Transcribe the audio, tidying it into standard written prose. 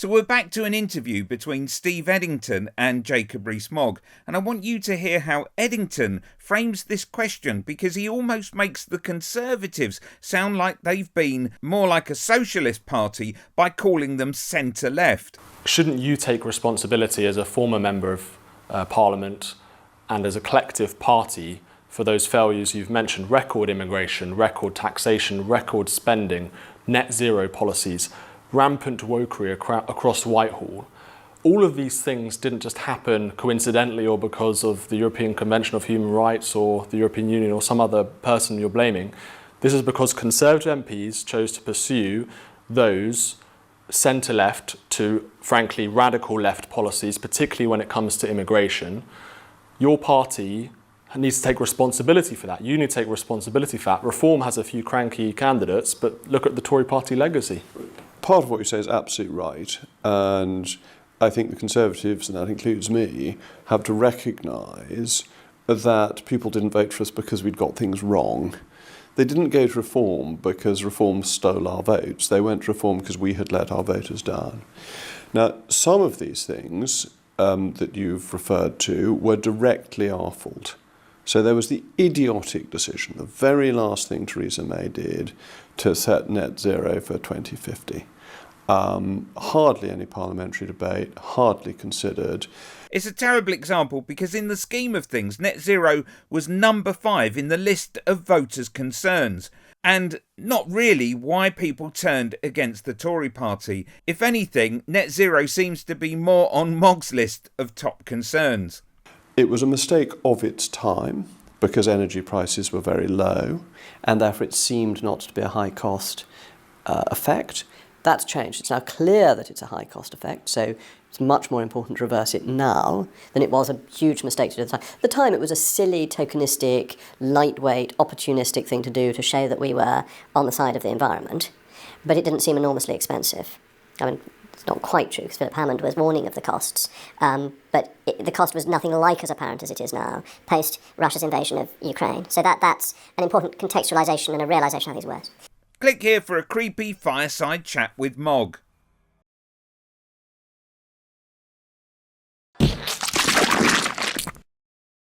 So we're back to an interview between Steve Eddington and Jacob Rees-Mogg, and I want you to hear how Eddington frames this question, because he almost makes the Conservatives sound like they've been more like a socialist party by calling them centre-left. Shouldn't you take responsibility as a former member of Parliament and as a collective party for those failures you've mentioned? Record immigration, record taxation, record spending, net zero policies, rampant wokery across Whitehall. All of these things didn't just happen coincidentally or because of the European Convention of Human Rights or the European Union or some other person you're blaming. This is because Conservative MPs chose to pursue those centre-left to, frankly, radical left policies, particularly when it comes to immigration. Your party needs to take responsibility for that. You need to take responsibility for that. Reform has a few cranky candidates, but look at the Tory party legacy. Part of what you say is absolutely right, and I think the Conservatives, and that includes me, have to recognise that people didn't vote for us because we'd got things wrong. They didn't go to Reform because Reform stole our votes. They went to Reform because we had let our voters down. Now, some of these things that you've referred to were directly our fault. So there was the idiotic decision, the very last thing Theresa May did, to set net zero for 2050. Hardly any parliamentary debate, hardly considered. It's a terrible example because in the scheme of things, net zero was number 5 in the list of voters' concerns, and not really why people turned against the Tory party. If anything, net zero seems to be more on Mogg's list of top concerns. It was a mistake of its time because energy prices were very low and therefore it seemed not to be a high cost effect. That's changed. It's now clear that it's a high cost effect, so it's much more important to reverse it now than it was a huge mistake to do at the time. At the time, it was a silly, tokenistic, lightweight, opportunistic thing to do to show that we were on the side of the environment, but it didn't seem enormously expensive. I mean, it's not quite true, because Philip Hammond was warning of the costs, but the cost was nothing like as apparent as it is now, post Russia's invasion of Ukraine. So that's an important contextualisation and a realisation of these words. Click here for a creepy fireside chat with Mogg.